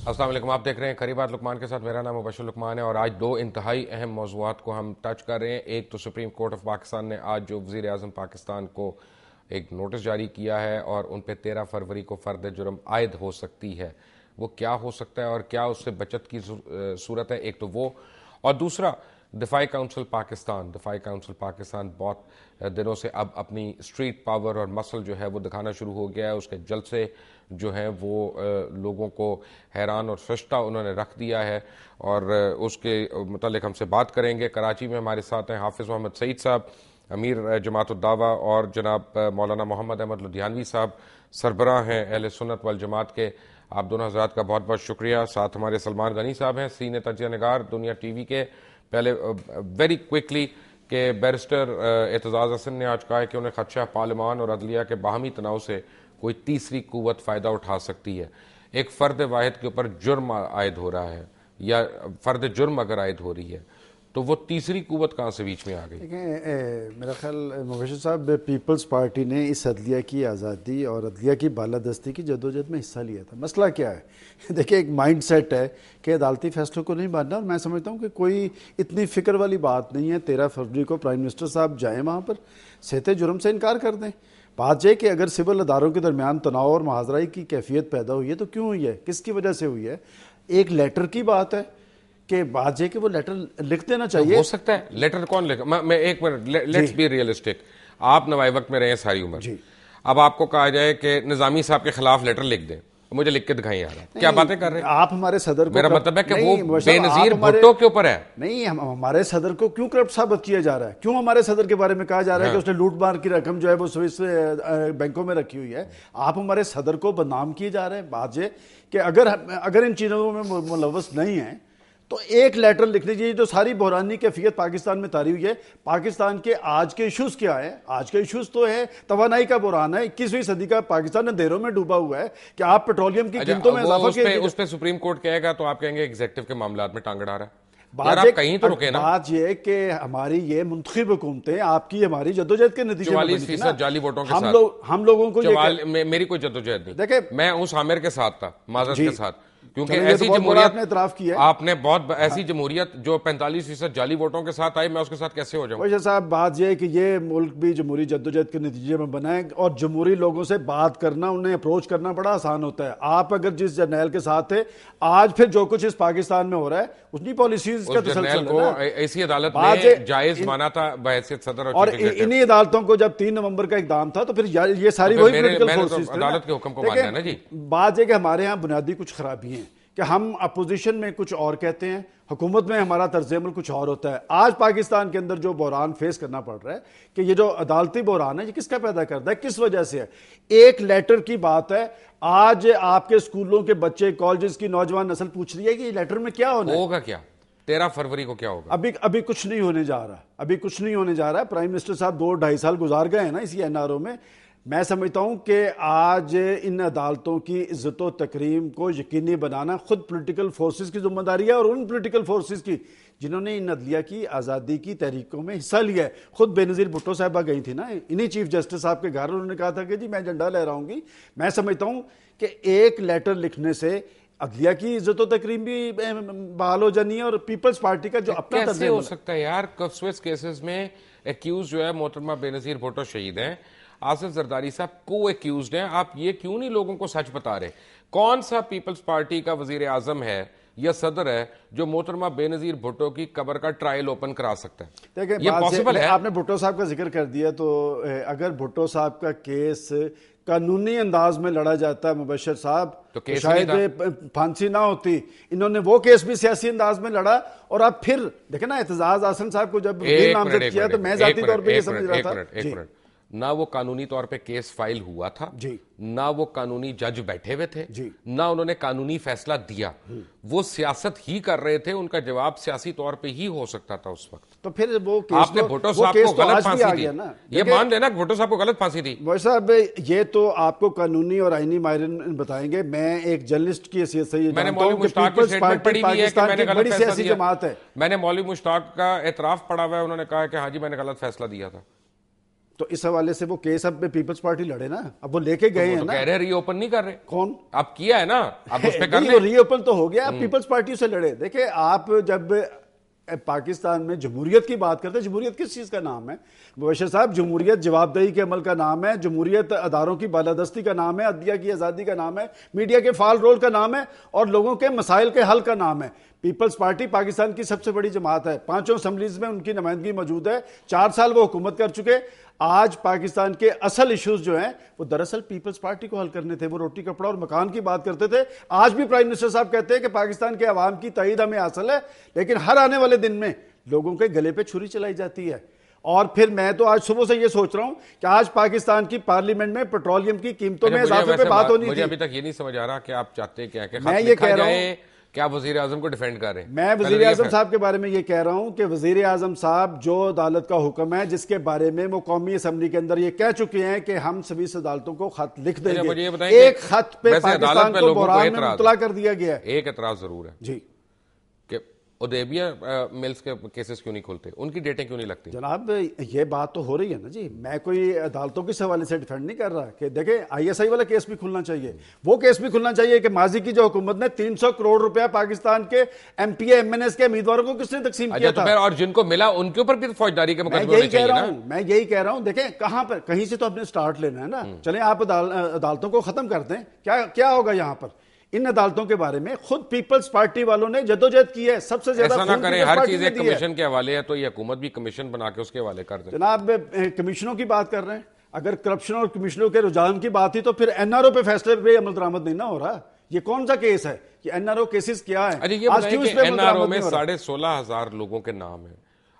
السلام علیکم، آپ دیکھ رہے ہیں کھری بات لقمان کے ساتھ. میرا نام مبشر لقمان ہے اور آج دو انتہائی اہم موضوعات کو ہم ٹچ کر رہے ہیں. ایک تو سپریم کورٹ آف پاکستان نے آج جو وزیر اعظم پاکستان کو ایک نوٹس جاری کیا ہے اور ان پہ 13 فروری کو فرد جرم عائد ہو سکتی ہے. وہ کیا ہو سکتا ہے اور کیا اس سے بچت کی صورت ہے، ایک تو وہ. اور دوسرا دفاعی کونسل پاکستان بہت دنوں سے اب اپنی اسٹریٹ پاور اور مسل جو ہے وہ دکھانا شروع ہو گیا ہے. اس کے جلسے جو ہیں وہ لوگوں کو حیران اور فرشتہ انہوں نے رکھ دیا ہے اور اس کے متعلق ہم سے بات کریں گے. کراچی میں ہمارے ساتھ ہیں حافظ محمد سعید صاحب، امیر جماعت الدعوہ، اور جناب مولانا محمد احمد لدھیانوی صاحب، سربراہ ہیں اہل سنت والجماعت کے. آپ دونوں حضرات کا بہت بہت شکریہ. ساتھ ہمارے سلمان غنی صاحب ہیں، سینئر تجزیہ نگار دنیا ٹی وی کے. پہلے ویری کوئکلی کہ بیرسٹر اعتزاز حسن نے آج کہا ہے کہ انہیں خدشہ پارلیمان اور عدلیہ کے باہمی تناؤ سے کوئی تیسری قوت فائدہ اٹھا سکتی ہے. ایک فرد واحد کے اوپر جرم عائد ہو رہا ہے یا فرد جرم اگر عائد ہو رہی ہے تو وہ تیسری قوت کہاں سے بیچ میں آ گئی؟ دیکھیں میرا خیال مبشر صاحب، پیپلز پارٹی نے اس عدلیہ کی آزادی اور عدلیہ کی بالادستی کی جدوجہد میں حصہ لیا تھا. مسئلہ کیا ہے؟ دیکھیں ایک مائنڈ سیٹ ہے کہ عدالتی فیصلوں کو نہیں ماننا، اور میں سمجھتا ہوں کہ کوئی اتنی فکر والی بات نہیں ہے. 13 فروری کو پرائم منسٹر صاحب جائیں وہاں پر، صحت جرم سے انکار کر دیں. بات یہ کہ اگر سول اداروں کے درمیان تناؤ اور محاذرائی کی کیفیت پیدا ہوئی ہے تو کیوں ہوئی ہے، کس کی وجہ سے ہوئی ہے. ایک لیٹر کی بات ہے کہ بات یہ کہ وہ لیٹر لکھ دینا چاہیے. ہو سکتا ہے لیٹر کون لکھا؟ میں ایک منٹ، لیٹس بی ریئلسٹک. آپ نوائے وقت میں رہے ہیں ساری عمر، اب آپ کو کہا جائے کہ نظامی صاحب کے خلاف لیٹر لکھ دیں، مجھے لکھ کے دکھائیں یار، کیا باتیں کر رہے ہیں آپ؟ ہمارے صدر کو، میرا مطلب ہے کہ وہ بے نظیر بھٹو کے اوپر ہے. نہیں، ہمارے صدر کو کیوں کرپٹ ثابت کیا جا رہا ہے؟ کیوں ہمارے صدر کے بارے میں کہا جا رہا ہے کہ اس نے لوٹ مار کی رقم جو ہے وہ سوئس بینکوں میں رکھی ہوئی ہے؟ آپ ہمارے صدر کو بدنام کیے جا رہے ہیں. بات یہ کہ اگر ان چیزوں میں ملوث نہیں ہیں تو ایک لیٹر لکھ لیجیے. جو ساری بحرانی کیفیت پاکستان میں طاری ہوئی ہے، پاکستان کے آج کے ایشوز کیا ہیں؟ آج کے ایشوز تو ہے توانائی کا بحران ہے. 21ویں صدی کا پاکستان اندھیروں میں ڈوبا ہوا ہے کہ آپ پیٹرولیم کی قیمتوں میں اضافہ کیے. اس پہ سپریم کورٹ کہے گا تو آپ کہیں گے ایگزیکٹو کے معاملات میں ٹانگ اڑا رہا ہے. یار آپ کہیں تو رکے نا. بات یہ کہ ہماری یہ منتخب حکومتیں آپ کی ہماری جدوجہد کے نتیجے میں 44% جعلی ووٹوں کے ساتھ ہم لوگوں کو میری کوئی جدوجہد نہیں. دیکھیں میں اس عامر کے ساتھ تھا، معذرت کے ساتھ، کیونکہ ایسی جمہوریت نے اعتراف کیا. آپ نے بہت ایسی جمہوریت جو 45% جعلی ووٹوں کے ساتھ آئی، میں اس کے ساتھ کیسے ہو جاؤں؟ ویسے صاحب بات یہ ہے کہ یہ ملک بھی جمہوری جدوجہد کے نتیجے میں بنا ہے اور جمہوری لوگوں سے بات کرنا، انہیں اپروچ کرنا بڑا آسان ہوتا ہے. آپ اگر جس جرنیل کے ساتھ تھے، آج پھر جو کچھ اس پاکستان میں ہو رہا ہے اتنی پالیسیز کا تسلسل کو ایسی عدالت نے جائز مانا تھا بحیثیت صدر اور انہی عدالتوں کو جب 3 نومبر کا اقدام تھا تو پھر یہ ساری وہی پولیٹیکل فورسز تھے. عدالت کے حکم کو ماننا ہے نا جی. بات یہ کہ ہمارے ہاں بنیادی کچھ خرابی ہیں کہ ہم اپوزیشن میں کچھ اور کہتے ہیں، حکومت میں ہمارا طرز عمل کچھ اور ہوتا ہے. آج پاکستان کے اندر جو بحران فیس کرنا پڑ رہا ہے کہ یہ جو عدالتی بحران ہے یہ کس کا پیدا کرتا ہے، کس وجہ سے ہے؟ ایک لیٹر کی بات ہے. آج آپ کے اسکولوں کے بچے، کالجز کی نوجوان نسل پوچھ رہی ہے کہ یہ لیٹر میں کیا ہونا ہے، ہوگا کیا 13 فروری کو کیا ہوگا؟ ابھی کچھ نہیں ہونے جا رہا، ابھی کچھ نہیں ہونے جا رہا. پرائم منسٹر صاحب 2-2.5 سال گزار گئے ہیں نا اسی NRO میں. میں سمجھتا ہوں کہ آج ان عدالتوں کی عزت و تکریم کو یقینی بنانا خود پولیٹیکل فورسز کی ذمہ داری ہے، اور ان پولیٹیکل فورسز کی جنہوں نے ان عدلیہ کی آزادی کی تحریکوں میں حصہ لیا ہے. خود بے نظیر بھٹو صاحبہ گئی تھی نا انہی چیف جسٹس صاحب کے گھر، انہوں نے کہا تھا کہ جی میں جھنڈا لہراؤں ہوں گی. میں سمجھتا ہوں کہ ایک لیٹر لکھنے سے عدلیہ کی عزت و تکریم بھی بحال ہو جانی ہے اور پیپلز پارٹی کا جو اپنا کیسے ہو سکتا ہے یار؟ سوئس کیسز میں ایکیوز جو ہے محترمہ بے نظیر بھٹو شہید ہیں، آصف زرداری صاحب کو ایکیوزڈ ہیں. آپ یہ کیوں نہیں لوگوں کو سچ بتا رہے؟ کون سا پیپلز پارٹی کا وزیر اعظم ہے یا صدر ہے جو محترمہ بے نظیر بھٹو کی قبر کا ٹرائل اوپن کرا سکتا ہے؟ دیکھیں یہ پاسبل ہے؟ آپ نے بھٹو صاحب کا ذکر کر دیا تو اگر بھٹو صاحب کا کیس قانونی انداز میں لڑا جاتا ہے مبشر صاحب تو شاید پھانسی نہ ہوتی. انہوں نے وہ کیس بھی سیاسی انداز میں لڑا. اور اب پھر دیکھیں نا اعتزاز حسن صاحب کو جب نامزد کیا تو میں ذاتی طور پہ یہ سمجھ رہا تھا نہ وہ قانونی طور پہ کیس فائل ہوا تھا، نہ وہ قانونی جج بیٹھے ہوئے تھے، نہ انہوں نے قانونی فیصلہ دیا. وہ سیاست ہی کر رہے تھے، ان کا جواب سیاسی طور پہ ہی ہو سکتا تھا اس وقت. تو پھر وہ آپ نے بھٹو صاحب کو غلط پھانسی دی، یہ مان لینا کہ بھٹو صاحب کو غلط پھانسی دی. وہ صاحب یہ تو آپ کو قانونی اور آئینی ماہرین بتائیں گے. میں ایک جرنلسٹ کی حیثیت سے یہ جانتا ہوں کہ پیپلز پارٹی پاکستان کی بڑی سیاسی جماعت ہے. میں نے مولوی مشتاق کا اعتراف پڑھا ہوا ہے، انہوں نے کہا کہ ہاں جی میں نے غلط فیصلہ دیا تھا. تو اس حوالے سے وہ کیس اب پیپلز پارٹی لڑے نا, اب وہ لے کے گئے ہیں نا. کہہ رہے ری اوپن نہیں کر رہے. کون اب کیا ہے نا, اب اس پہ کر لیں. ری اوپن تو ہو گیا, اب پیپلز پارٹی سے لڑے. دیکھیں آپ جب پاکستان میں جمہوریت کی بات کرتے ہیں, جمہوریت کس چیز کا نام ہے مبشر صاحب؟ جمہوریت جواب دہی کے عمل کا نام ہے, جمہوریت اداروں کی بالادستی کا نام ہے, عدلیہ کی آزادی کا نام ہے, میڈیا کے فعال رول کا نام ہے, اور لوگوں کے مسائل کے حل کا نام ہے. پیپلز پارٹی پاکستان کی سب سے بڑی جماعت ہے, 5 اسمبلیز میں ان کی نمائندگی موجود ہے, 4 سال وہ حکومت کر چکے. آج پاکستان کے اصل ایشوز جو ہیں وہ دراصل پیپلز پارٹی کو حل کرنے تھے. وہ روٹی کپڑا اور مکان کی بات کرتے تھے. آج بھی پرائم منسٹر صاحب کہتے ہیں کہ پاکستان کے عوام کی تائید ہمیں حاصل ہے, لیکن ہر آنے والے دن میں لوگوں کے گلے پہ چھری چلائی جاتی ہے. اور پھر میں تو آج صبح سے یہ سوچ رہا ہوں کہ آج پاکستان کی پارلیمنٹ میں پیٹرولیم کی قیمتوں میں اضافے پہ بات ہونی تھی. مجھے ابھی تک یہ نہیں سمجھ آ رہا کہ آپ چاہتے کیا کہ میں یہ کہہ رہا ہوں کیا وزیر اعظم کو ڈیفینڈ کر رہے ہیں. میں وزیر اعظم صاحب کے بارے میں یہ کہہ رہا ہوں کہ وزیر اعظم صاحب جو عدالت کا حکم ہے جس کے بارے میں وہ قومی اسمبلی کے اندر یہ کہہ چکے ہیں کہ ہم سبھی عدالتوں کو خط لکھ دیں گے, ایک خط پہ پاکستان کو بحران میں مبتلا کر دیا گیا ہے. ایک اعتراض ضرور ہے جی کہ ادیبیہ ملز کے کیسز کیوں نہیں کھولتے, ان کی ڈیٹیں کیوں نہیں لگتی؟ جناب یہ بات تو ہو رہی ہے نا جی, میں کوئی عدالتوں کے حوالے سے ڈیفینڈ نہیں کر رہا کہ دیکھیں ISI والا کیس بھی کھلنا چاہیے, وہ کیس بھی کھلنا چاہیے کہ ماضی کی جو حکومت نے 300 کروڑ روپیہ پاکستان کے MP MNS کے امیدواروں کو کس نے تقسیم کیا تھا, اور جن کو ملا ان کے اوپر بھی فوجداری کے مقدمے ہونے چاہیے نا. میں یہی کہہ رہا ہوں دیکھیں کہاں پر کہیں سے تو اپنے سٹارٹ لینا ہے نا. چلیں آپ عدالتوں کو ختم کر دیں, کیا ہوگا یہاں پر؟ ان عدالتوں کے بارے میں خود پیپلز پارٹی والوں نے جدوجہد کی ہے, سب سے زیادہ ایسا نہ کریں, ہر چیز ایک کمیشن کے حوالے ہے تو یہ حکومت بھی کمیشن بنا کے اس کے حوالے کر دیں. جناب کمیشنوں کی بات کر رہے ہیں, اگر کرپشن اور کمیشنوں کے رجحان کی بات تھی تو پھر NRO پہ فیصلے پہ عمل درآمد نہیں نہ ہو رہا. یہ کون سا کیس ہے کہ NRO کیسز کیا ہے؟ اچھا یہ بتائیں کہ NRO میں 16,500 لوگوں کے نام ہیں,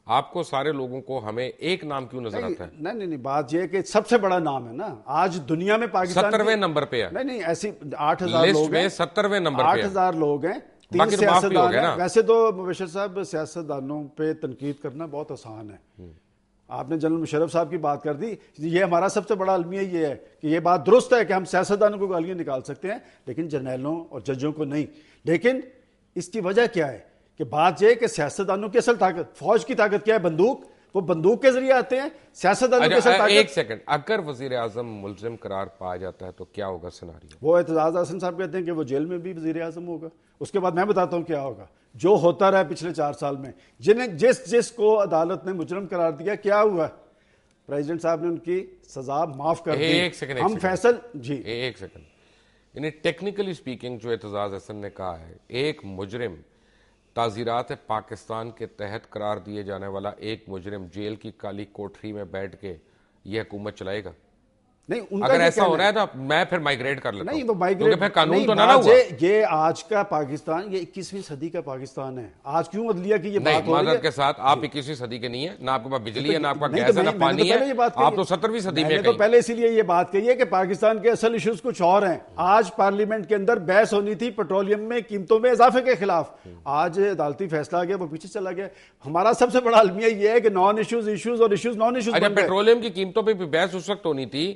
آپ کو سارے لوگوں کو ہمیں ایک نام کیوں نظر آتا ہے؟ نہیں بات یہ ہے کہ سب سے بڑا نام ہے نا آج دنیا میں پاکستان 70ویں نمبر پہ ہے. نہیں ایسی 8,000 لوگ ہیں, 70ویں نمبر پہ 8,000 لوگ ہیں, 3 سیاستدان ہیں. ویسے تو مبشر صاحب سیاستدانوں پہ تنقید کرنا بہت آسان ہے. آپ نے جنرل مشرف صاحب کی بات کر دی, یہ ہمارا سب سے بڑا المیہ یہ ہے کہ یہ بات درست ہے کہ ہم سیاستدانوں کو گالیاں نکال سکتے ہیں لیکن جرنیلوں اور ججوں کو نہیں. لیکن اس کی وجہ کیا ہے کہ بات یہ ہے کہ سیاستدانوں کی اصل طاقت, فوج کی طاقت کیا ہے؟ بندوق. وہ بندوق کے ذریعے آتے ہیں. سیاستدانوں کی اصل طاقت. ایک سیکنڈ, اگر وزیر اعظم ملزم قرار پایا جاتا ہے تو کیا ہوگا سیناریو؟ وہ اعتزاز احسن صاحب کہتے ہیں کہ وہ جیل میں بھی وزیر اعظم ہوگا. اس کے بعد میں بتاتا ہوں کیا ہوگا. جو ہوتا رہا پچھلے 4 سال میں, جس کو عدالت نے مجرم قرار دیا, کیا ہوا؟ پریزیڈنٹ صاحب نے ان کی سزا معاف کر دی. ہم فیصل جی ایک سیکنڈ, یعنی ٹیکنیکلی سپیکنگ جو اعتزاز احسن نے کہا ہے, ایک مجرم تعزیرات پاکستان کے تحت قرار دیے جانے والا ایک مجرم جیل کی کالی کوٹری میں بیٹھ کے یہ حکومت چلائے گا؟ نہیں, اگر ایسا ہو رہا ہے تو میں پھر مائگریٹ کر لیتا ہوں. نہیں وہ مائگریٹ پھر قانون تو نہ ہوا. یہ آج کا پاکستان, یہ 21ویں صدی کا پاکستان ہے. آج کیوں عدلیہ کی یہ بات ہو رہی ہے؟ معذرت کے ساتھ آپ 21ویں صدی کے نہیں ہیں, نہ آپ کے پاس بجلی ہے, نہ آپ کا گیس ہے, نہ پانی ہے, آپ تو 17ویں صدی میں. تو پہلے اسی لیے یہ بات کہی ہے کہ پاکستان کے اصل ایشوز کچھ اور ہیں. آج پارلیمنٹ کے اندر بحث ہونی تھی پیٹرولیم میں قیمتوں میں اضافے کے خلاف, آج عدالتی فیصلہ آ گیا, وہ پیچھے چلا گیا. ہمارا سب سے بڑا المیہ یہ ہے کہ نان ایشوز اور ایشوز نان ایشوز. اچھا پیٹرولیم کی قیمتوں پہ بھی بحث اس وقت ہونی تھی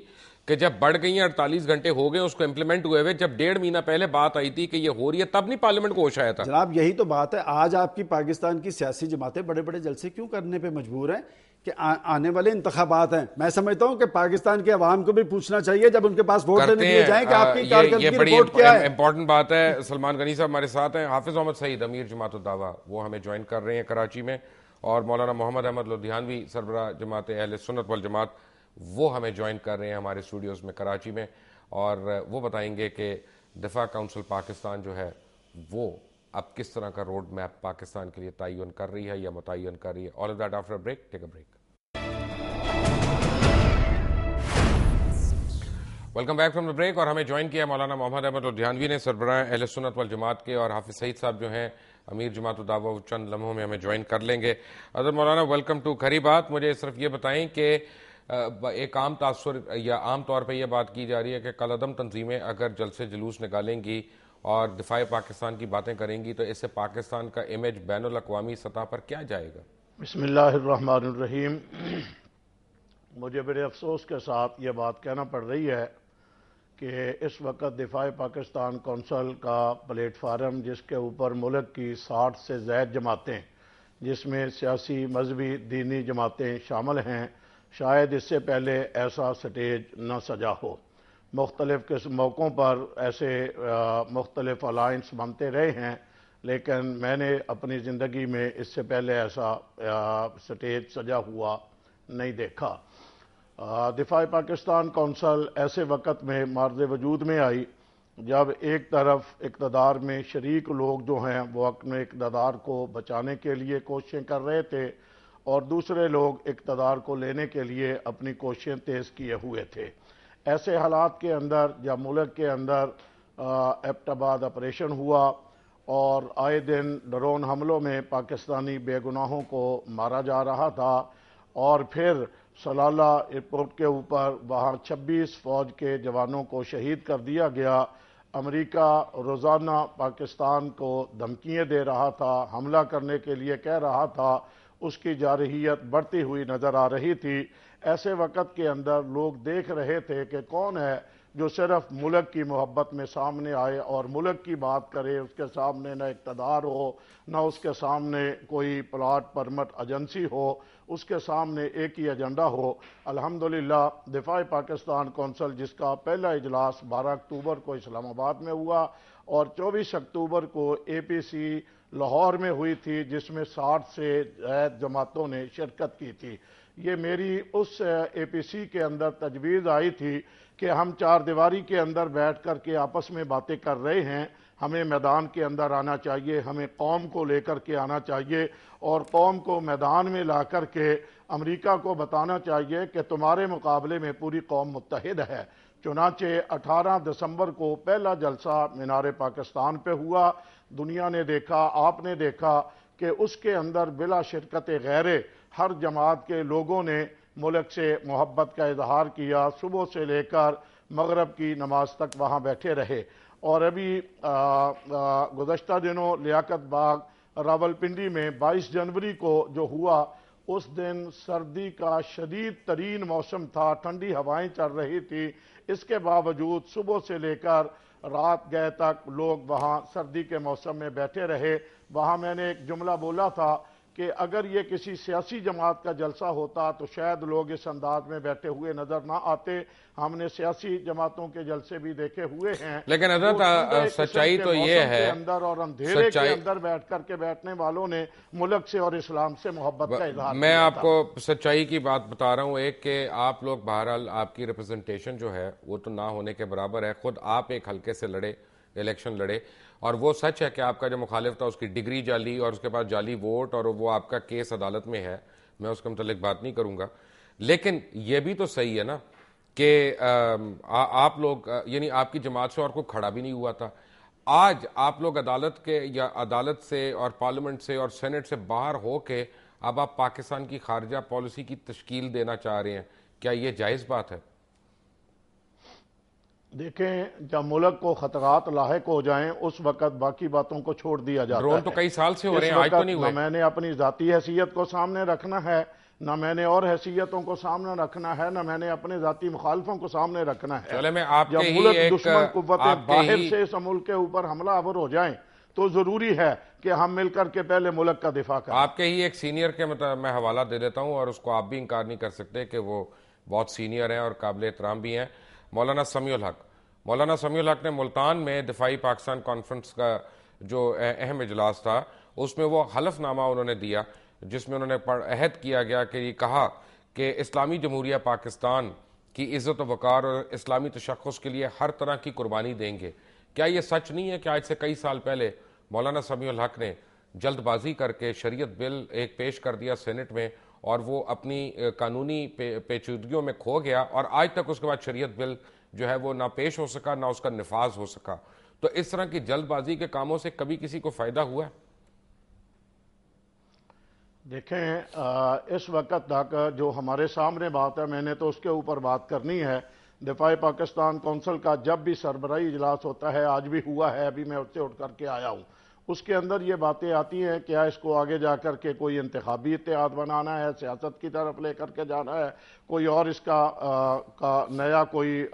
کہ جب بڑھ گئی ہیں, 48 گھنٹے ہو گئے اس کو امپلیمنٹ ہوئے ہوئے, جب 1.5 مہینہ پہلے بات آئی تھی کہ یہ ہو رہی ہے تب نہیں پارلیمنٹ کو ہوش آیا تھا. جناب یہی تو بات ہے. آج آپ کی پاکستان کی سیاسی جماعتیں بڑے بڑے جلسے کیوں کرنے پہ مجبور ہیں کہ آنے والے انتخابات ہیں. میں سمجھتا ہوں کہ پاکستان کے عوام کو بھی پوچھنا چاہیے جب ان کے پاس ووٹ دینے دیے جائیں کہ آپ کی کارکردگی رپورٹ کیا ہے. امپورٹنٹ بات ہے. سلمان غنی صاحب ہمارے ساتھ ہیں, حافظ محمد سعید امیر جماعت الدعوہ وہ ہمیں جوائن کر رہے ہیں کراچی میں, اور مولانا محمد احمد لدھیانوی سربراہ جماعت اہل سنت والجماعت وہ ہمیں جوائن کر رہے ہیں ہمارے اسٹوڈیوز میں کراچی میں, اور وہ بتائیں گے کہ دفاع کونسل پاکستان جو ہے وہ اب کس طرح کا روڈ میپ پاکستان کے لیے تعین کر رہی ہے یا متعین کر رہی ہے. All of that after break. Take a break. Welcome back from the break. اور ہمیں جوائن کیا مولانا محمد احمد لدھیانوی نے, سربراہ اہل سنت والجماعت کے, اور حافظ سعید صاحب جو ہیں امیر جماعت الدعوہ وہ چند لمحوں میں ہمیں جوائن کر لیں گے. حضرت مولانا ویلکم ٹو کھری بات. مجھے صرف یہ بتائیں کہ ایک عام تاثر یا عام طور پہ یہ بات کی جا رہی ہے کہ کالعدم تنظیمیں اگر جلسے جلوس نکالیں گی اور دفاع پاکستان کی باتیں کریں گی تو اس سے پاکستان کا امیج بین الاقوامی سطح پر کیا جائے گا؟ بسم اللہ الرحمن الرحیم. مجھے بڑے افسوس کے ساتھ یہ بات کہنا پڑ رہی ہے کہ اس وقت دفاع پاکستان کونسل کا پلیٹ فارم, جس کے اوپر ملک کی 60 سے زائد جماعتیں جس میں سیاسی مذہبی دینی جماعتیں شامل ہیں, شاید اس سے پہلے ایسا سٹیج نہ سجا ہو۔ مختلف موقعوں پر ایسے مختلف الائنس بنتے رہے ہیں، لیکن میں نے اپنی زندگی میں اس سے پہلے ایسا سٹیج سجا ہوا نہیں دیکھا۔ دفاع پاکستان کونسل ایسے وقت میں مارز وجود میں آئی جب ایک طرف اقتدار میں شریک لوگ جو ہیں وہ اپنے اقتدار کو بچانے کے لیے کوششیں کر رہے تھے، اور دوسرے لوگ اقتدار کو لینے کے لیے اپنی کوششیں تیز کیے ہوئے تھے۔ ایسے حالات کے اندر جب ملک کے اندر ایبٹ آباد آپریشن ہوا اور آئے دن ڈرون حملوں میں پاکستانی بے گناہوں کو مارا جا رہا تھا، اور پھر سلالہ ایئرپورٹ کے اوپر وہاں 26 فوج کے جوانوں کو شہید کر دیا گیا، امریکہ روزانہ پاکستان کو دھمکیاں دے رہا تھا، حملہ کرنے کے لیے کہہ رہا تھا، اس کی جارحیت بڑھتی ہوئی نظر آ رہی تھی۔ ایسے وقت کے اندر لوگ دیکھ رہے تھے کہ کون ہے جو صرف ملک کی محبت میں سامنے آئے اور ملک کی بات کرے، اس کے سامنے نہ اقتدار ہو، نہ اس کے سامنے کوئی پلاٹ پرمٹ ایجنسی ہو، اس کے سامنے ایک ہی ایجنڈا ہو۔ الحمدللہ دفاع پاکستان کونسل جس کا پہلا اجلاس 12 اکتوبر کو اسلام آباد میں ہوا اور 24 اکتوبر کو اے پی سی لاہور میں ہوئی تھی، جس میں 60 سے زائد جماعتوں نے شرکت کی تھی۔ یہ میری اس اے پی سی کے اندر تجویز آئی تھی کہ ہم چار دیواری کے اندر بیٹھ کر کے آپس میں باتیں کر رہے ہیں، ہمیں میدان کے اندر آنا چاہیے، ہمیں قوم کو لے کر کے آنا چاہیے اور قوم کو میدان میں لا کر کے امریکہ کو بتانا چاہیے کہ تمہارے مقابلے میں پوری قوم متحد ہے۔ چنانچہ 18 دسمبر کو پہلا جلسہ مینار پاکستان پہ ہوا۔ دنیا نے دیکھا، آپ نے دیکھا کہ اس کے اندر بلا شرکت غیرے ہر جماعت کے لوگوں نے ملک سے محبت کا اظہار کیا، صبح سے لے کر مغرب کی نماز تک وہاں بیٹھے رہے۔ اور ابھی گزشتہ دنوں لیاقت باغ راولپنڈی میں 22 جنوری کو جو ہوا، اس دن سردی کا شدید ترین موسم تھا، ٹھنڈی ہوائیں چل رہی تھی، اس کے باوجود صبح سے لے کر رات گئے تک لوگ وہاں سردی کے موسم میں بیٹھے رہے۔ وہاں میں نے ایک جملہ بولا تھا کہ اگر یہ کسی سیاسی جماعت کا جلسہ ہوتا تو شاید لوگ اس انداز میں بیٹھے ہوئے نظر نہ آتے۔ ہم نے سیاسی جماعتوں کے جلسے بھی دیکھے ہوئے ہیں، لیکن حضرت سچائی تو یہ ہے اندر اور اندھیرے کے اندر بیٹھ کر کے بیٹھنے والوں نے ملک سے اور اسلام سے محبت کا اظہار میں آپ کو سچائی کی بات بتا رہا ہوں، ایک کہ آپ لوگ بہرحال آپ کی ریپرزنٹیشن جو ہے وہ تو نہ ہونے کے برابر ہے۔ خود آپ ایک حلقے سے لڑے، الیکشن لڑے، اور وہ سچ ہے کہ آپ کا جو مخالف تھا اس کی ڈگری جعلی اور اس کے بعد جعلی ووٹ، اور وہ آپ کا کیس عدالت میں ہے، میں اس کے متعلق بات نہیں کروں گا۔ لیکن یہ بھی تو صحیح ہے نا کہ آپ لوگ یعنی آپ کی جماعت سے اور کوئی کھڑا بھی نہیں ہوا تھا۔ آج آپ لوگ عدالت کے یا عدالت سے اور پارلیمنٹ سے اور سینٹ سے باہر ہو کے اب آپ پاکستان کی خارجہ پالیسی کی تشکیل دینا چاہ رہے ہیں، کیا یہ جائز بات ہے؟ دیکھیں، جب ملک کو خطرات لاحق ہو جائیں اس وقت باقی باتوں کو چھوڑ دیا جاتا ہے۔ ڈرون تو کئی سال سے ہو رہے ہیں، آج تو نہیں ہوئے۔ نہ میں نے اپنی ذاتی حیثیت کو سامنے رکھنا ہے، نہ میں نے اور حیثیتوں کو سامنے رکھنا ہے، نہ میں نے اپنے ذاتی مخالفوں کو سامنے رکھنا ہے۔ چلے میں آپ جب کے ہی ملک ایک دشمن قوتیں باہر سے اس ملک کے اوپر حملہ آور ہو جائیں تو ضروری ہے کہ ہم مل کر کے پہلے ملک کا دفاع کریں۔ آپ کے ہی ایک سینئر کے میں حوالہ دے دیتا ہوں، اور اس کو آپ بھی انکار نہیں کر سکتے کہ وہ بہت سینئر ہیں اور قابل احترام بھی ہیں، مولانا سمیع الحق۔ مولانا سمیع الحق نے ملتان میں دفاعی پاکستان کانفرنس کا جو اہم اجلاس تھا اس میں وہ حلف نامہ انہوں نے دیا، جس میں انہوں نے عہد کیا گیا کہ یہ کہا کہ اسلامی جمہوریہ پاکستان کی عزت و وقار اور اسلامی تشخص کے لیے ہر طرح کی قربانی دیں گے۔ کیا یہ سچ نہیں ہے کہ آج سے کئی سال پہلے مولانا سمیع الحق نے جلد بازی کر کے شریعت بل ایک پیش کر دیا سینٹ میں، اور وہ اپنی قانونی پیچیدگیوں میں کھو گیا، اور آج تک اس کے بعد شریعت بل جو ہے وہ نہ پیش ہو سکا نہ اس کا نفاذ ہو سکا؟ تو اس طرح کی جلد بازی کے کاموں سے کبھی کسی کو فائدہ ہوا ہے؟ دیکھیں، اس وقت تک جو ہمارے سامنے بات ہے میں نے تو اس کے اوپر بات کرنی ہے۔ دفاع پاکستان کونسل کا جب بھی سربراہی اجلاس ہوتا ہے، آج بھی ہوا ہے، ابھی میں اس سے اٹھ کر کے آیا ہوں، اس کے اندر یہ باتیں آتی ہیں کیا اس کو آگے جا کر کے کوئی انتخابی اتحاد بنانا ہے، سیاست کی طرف لے کر کے جانا ہے، کوئی اور اس کا نیا کوئی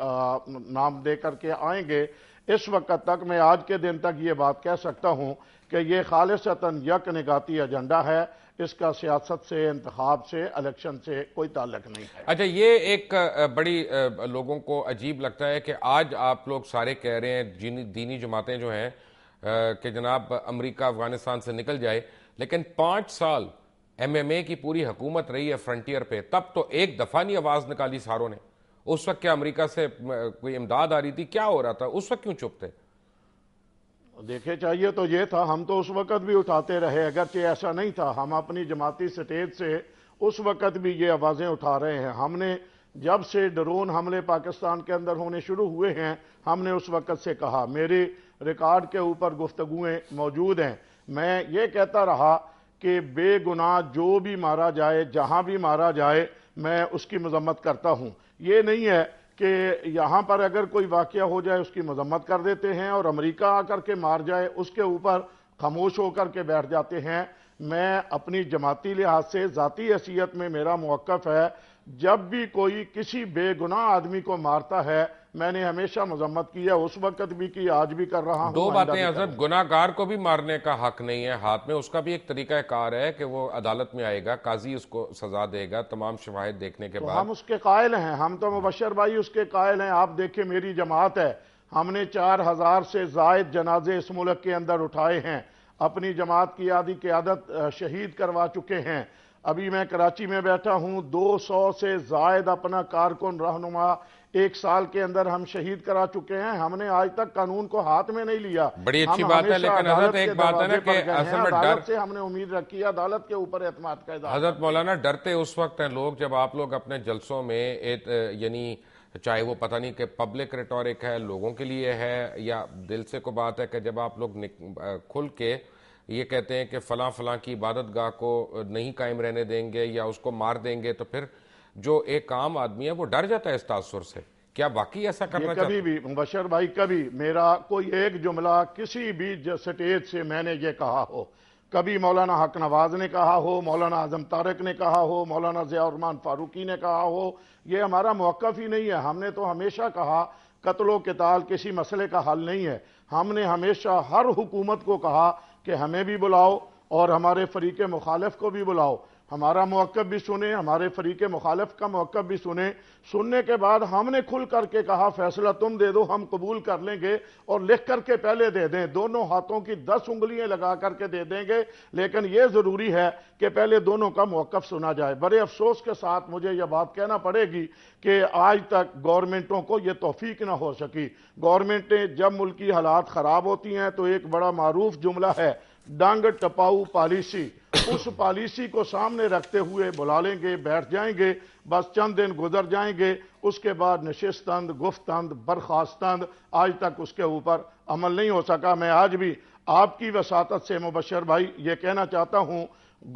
نام دے کر کے آئیں گے۔ اس وقت تک میں آج کے دن تک یہ بات کہہ سکتا ہوں کہ یہ خالصتاً یک نگاتی ایجنڈا ہے، اس کا سیاست سے، انتخاب سے، الیکشن سے کوئی تعلق نہیں ہے۔ اچھا، یہ ایک بڑی لوگوں کو عجیب لگتا ہے کہ آج آپ لوگ سارے کہہ رہے ہیں دینی جماعتیں جو ہیں کہ جناب امریکہ افغانستان سے نکل جائے، لیکن 5 سال ایم ایم اے کی پوری حکومت رہی ہے فرنٹیئر پہ، تب تو ایک دفعہ نہیں آواز نکالی ساروں نے۔ اس وقت کیا امریکہ سے کوئی امداد آ رہی تھی؟ کیا ہو رہا تھا اس وقت؟ کیوں چپ تھے؟ دیکھے چاہیے تو یہ تھا، ہم تو اس وقت بھی اٹھاتے رہے، اگرچہ ایسا نہیں تھا، ہم اپنی جماعتی سٹیج سے اس وقت بھی یہ آوازیں اٹھا رہے ہیں۔ ہم نے جب سے ڈرون حملے پاکستان کے اندر ہونے شروع ہوئے ہیں، ہم نے اس وقت سے کہا، میرے ریکارڈ کے اوپر گفتگویں موجود ہیں، میں یہ کہتا رہا کہ بے گناہ جو بھی مارا جائے، جہاں بھی مارا جائے، میں اس کی مذمت کرتا ہوں۔ یہ نہیں ہے کہ یہاں پر اگر کوئی واقعہ ہو جائے اس کی مذمت کر دیتے ہیں، اور امریکہ آ کر کے مار جائے اس کے اوپر خاموش ہو کر کے بیٹھ جاتے ہیں۔ میں اپنی جماعتی لحاظ سے ذاتی حیثیت میں میرا موقف ہے، جب بھی کوئی کسی بے گناہ آدمی کو مارتا ہے میں نے ہمیشہ مذمت کی ہے، اس وقت بھی کی، آج بھی کر رہا ہوں۔ دو باتیں حضرت، گناہ گار کو بھی مارنے کا حق نہیں ہے ہاتھ میں، اس کا بھی ایک طریقہ کار ہے کہ وہ عدالت میں آئے گا، قاضی اس کو سزا دے گا تمام شواہد دیکھنے کے بعد۔ ہم اس کے قائل ہیں، ہم تو مبشر بھائی اس کے قائل ہیں۔ آپ دیکھیں میری جماعت ہے، ہم نے 4000 سے زائد جنازے اس ملک کے اندر اٹھائے ہیں، اپنی جماعت کی آدھی قیادت شہید کروا چکے ہیں۔ ابھی میں کراچی میں بیٹھا ہوں، 200 سے زائد اپنا کارکن رہنما 1 سال کے اندر ہم شہید کرا چکے ہیں۔ ہم نے آج تک قانون کو ہاتھ میں نہیں لیا، بڑی اچھی بات ہے، لیکن حضرت ایک بات ہے نا کہ اصل میں عدالت سے ہم نے امید رکھی ہے، عدالت کے اوپر اعتماد کا اظہار۔ حضرت مولانا ڈرتے اس وقت ہیں لوگ جب آپ لوگ اپنے جلسوں میں یعنی چاہے وہ پتہ نہیں کہ پبلک ریٹورک ہے، لوگوں کے لیے ہے یا دل سے کو بات ہے، کہ جب آپ لوگ کھل کے یہ کہتے ہیں کہ فلاں فلاں کی عبادت گاہ کو نہیں قائم رہنے دیں گے یا اس کو مار دیں گے، تو پھر جو ایک عام آدمی ہے وہ ڈر جاتا ہے اس تاثر سے۔ کیا واقعی ایسا کرنا چاہتے ہیں؟ کبھی بھی مبشر بھائی، کبھی میرا کوئی ایک جملہ کسی بھی سٹیج سے میں نے یہ کہا ہو، کبھی مولانا حق نواز نے کہا ہو، مولانا اعظم طارق نے کہا ہو، مولانا ضیاء الرحمن فاروقی نے کہا ہو، یہ ہمارا موقف ہی نہیں ہے۔ ہم نے تو ہمیشہ کہا قتل و قتال کسی مسئلے کا حل نہیں ہے۔ ہم نے ہمیشہ ہر حکومت کو کہا کہ ہمیں بھی بلاؤ اور ہمارے فریق مخالف کو بھی بلاؤ، ہمارا موقف بھی سنیں، ہمارے فریق مخالف کا موقف بھی سنیں۔ سننے کے بعد ہم نے کھل کر کے کہا فیصلہ تم دے دو، ہم قبول کر لیں گے اور لکھ کر کے پہلے دے دیں، دونوں ہاتھوں کی 10 انگلیاں لگا کر کے دے دیں گے، لیکن یہ ضروری ہے کہ پہلے دونوں کا موقف سنا جائے۔ بڑے افسوس کے ساتھ مجھے یہ بات کہنا پڑے گی کہ آج تک گورنمنٹوں کو یہ توفیق نہ ہو سکی۔ گورنمنٹیں جب ملکی حالات خراب ہوتی ہیں تو ایک بڑا معروف جملہ ہے، ڈانگ ٹپاؤ پالیسی، اس پالیسی کو سامنے رکھتے ہوئے بلا لیں گے، بیٹھ جائیں گے، بس چند دن گزر جائیں گے، اس کے بعد نشستند، گفتند، برخاستند، آج تک اس کے اوپر عمل نہیں ہو سکا۔ میں آج بھی آپ کی وساطت سے مبشر بھائی یہ کہنا چاہتا ہوں،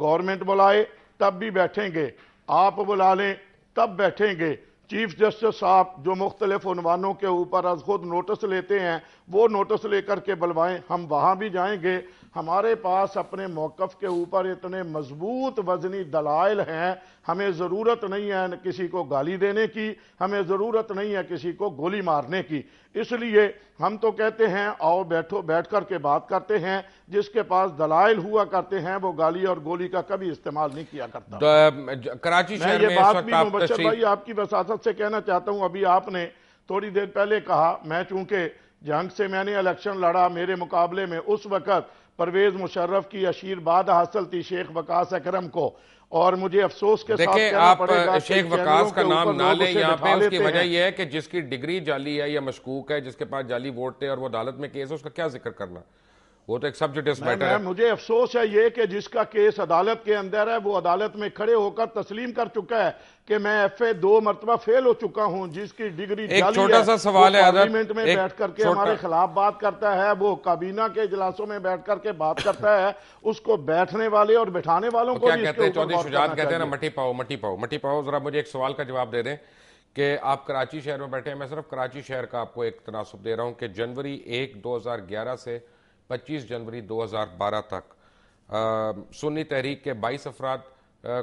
گورنمنٹ بلائے تب بھی بیٹھیں گے، آپ بلا لیں تب بیٹھیں گے۔ چیف جسٹس صاحب جو مختلف عنوانوں کے اوپر از خود نوٹس لیتے ہیں، وہ نوٹس لے کر کے بلوائیں، ہم وہاں بھی جائیں گے۔ ہمارے پاس اپنے موقف کے اوپر اتنے مضبوط وزنی دلائل ہیں، ہمیں ضرورت نہیں ہے کسی کو گالی دینے کی، ہمیں ضرورت نہیں ہے کسی کو گولی مارنے کی۔ اس لیے ہم تو کہتے ہیں آؤ بیٹھو، بیٹھ کر کے بات کرتے ہیں، جس کے پاس دلائل ہوا کرتے ہیں وہ گالی اور گولی کا کبھی استعمال نہیں کیا کرتا۔ کراچی میں شہر یہ میں بات اس وقت بھی آپ مبشر تشریف، بھائی آپ کی وساطت سے کہنا چاہتا ہوں، ابھی آپ نے تھوڑی دیر پہلے کہا، میں چونکہ جنگ سے میں نے الیکشن لڑا، میرے مقابلے میں اس وقت پرویز مشرف کی اشیر بعد حاصل تھی شیخ وقاص اکرم کو، اور مجھے افسوس کے ساتھ دیکھیں کہنا آپ پڑے گا شیخ وقاص کا نام نہ لیں یہاں پہ، اس کی وجہ یہ ہے کہ جس کی ڈگری جعلی ہے یا مشکوک ہے، جس کے پاس جعلی ووٹ تھے اور وہ عدالت میں کیس ہے، اس کا کیا ذکر کرنا؟ وہ تو ایک سب جوڈیس میٹر ہے۔ مجھے افسوس ہے یہ کہ جس کا کیس عدالت کے اندر ہے وہ عدالت میں کھڑے ہو کر تسلیم کر چکا ہے کہ میں ایف اے 2 مرتبہ فیل ہو چکا ہوں، جس کی ڈگری جعلی ہے۔ ایک چھوٹا سا سوال ہے حضرت، پارلیمنٹ میں بیٹھ کر کے ہمارے خلاف بات کرتا ہے، وہ کابینہ کے اجلاسوں میں بیٹھ کر کے بات کرتا ہے، اس کو بیٹھنے والے اور بٹھانے والوں کو کیا بھی اس کہتے کے ہیں اوپر چودھری غور شجاعت کرنا کہتے ہیں نا چاہیے۔ مٹی پاؤ۔ ذرا مجھے ایک سوال کا جواب دے دیں کہ آپ کراچی شہر میں بیٹھے ہیں، میں صرف کراچی شہر کا آپ کو ایک تناسب دے رہا ہوں کہ جنوری 1 2011 سے 25 جنوری 2012 تک سنی تحریک کے 22 افراد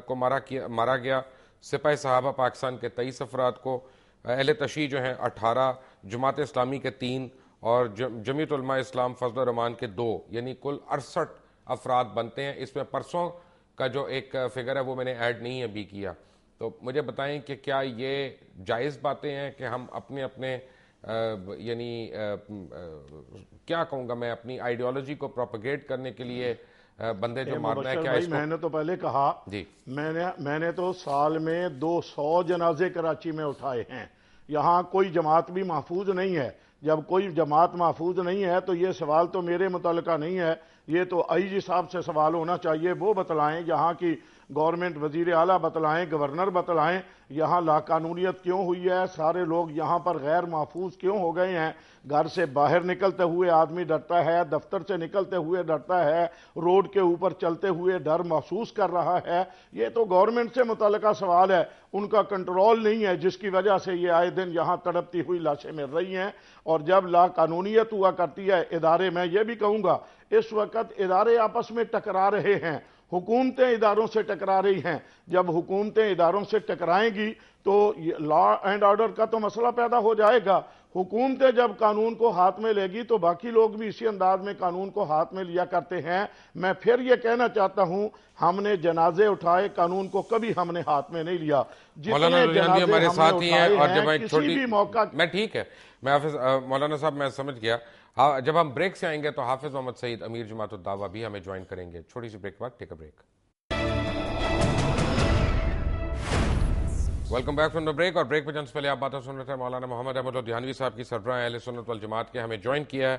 کو مارا گیا، سپاہی صحابہ پاکستان کے 23 افراد کو، اہل تشیع جو ہیں 18، جماعت اسلامی کے 3 اور جمعیت علماء اسلام فضل الرحمان کے 2، یعنی کل 68 افراد بنتے ہیں. اس میں پرسوں کا جو ایک فگر ہے وہ میں نے ایڈ نہیں ابھی کیا. تو مجھے بتائیں کہ کیا یہ جائز باتیں ہیں کہ ہم اپنے اپنے یعنی کیا کہوں گا میں، اپنی آئیڈیالوجی کو پروپیگیٹ کرنے کے لیے بندے جو مارنا ہے، کیا اس کو؟ میں نے تو پہلے کہا جی میں نے تو سال میں 200 جنازے کراچی میں اٹھائے ہیں. یہاں کوئی جماعت بھی محفوظ نہیں ہے. جب کوئی جماعت محفوظ نہیں ہے تو یہ سوال تو میرے متعلقہ نہیں ہے، یہ تو آئی جی صاحب سے سوال ہونا چاہیے. وہ بتلائیں، یہاں کی گورنمنٹ، وزیر اعلیٰ بتلائیں، گورنر بتلائیں یہاں لا قانونیت کیوں ہوئی ہے، سارے لوگ یہاں پر غیر محفوظ کیوں ہو گئے ہیں. گھر سے باہر نکلتے ہوئے آدمی ڈرتا ہے، دفتر سے نکلتے ہوئے ڈرتا ہے، روڈ کے اوپر چلتے ہوئے ڈر محسوس کر رہا ہے. یہ تو گورنمنٹ سے متعلقہ سوال ہے، ان کا کنٹرول نہیں ہے، جس کی وجہ سے یہ آئے دن یہاں تڑپتی ہوئی لاشیں مل رہی ہیں. اور جب لا قانونیت ہوا کرتی ہے ادارے، میں یہ بھی کہوں گا اس وقت ادارے آپس میں ٹکرا رہے ہیں، حکومتیں اداروں سے ٹکرا رہی ہیں. جب حکومتیں اداروں سے ٹکرائیں گی تو لا اینڈ آرڈر کا تو مسئلہ پیدا ہو جائے گا. حکومتیں جب قانون کو ہاتھ میں لے گی تو باقی لوگ بھی اسی انداز میں قانون کو ہاتھ میں لیا کرتے ہیں. میں پھر یہ کہنا چاہتا ہوں، ہم نے جنازے اٹھائے، قانون کو کبھی ہم نے ہاتھ میں نہیں لیا. مولانا لدھیانوی ہمارے ساتھ ہی ہیں، اور جب میں کسی بھی موقع میں ٹھیک ہے، میں حافظ مولانا صاحب میں سمجھ گیا. جب ہم بریک سے آئیں گے تو حافظ محمد سعید امیر جماعت الدعوہ بھی ہمیں جوائن کریں گے. چھوٹی سی بریک کے بعد take a break. Welcome back from the break. اور بریک پہ جانے سے پہلے آپ باتیں سن رہے تھے مولانا محمد احمد لدھیانوی صاحب کی، سربراہ اہل سنت والجماعت کے. ہمیں جوائن کیا ہے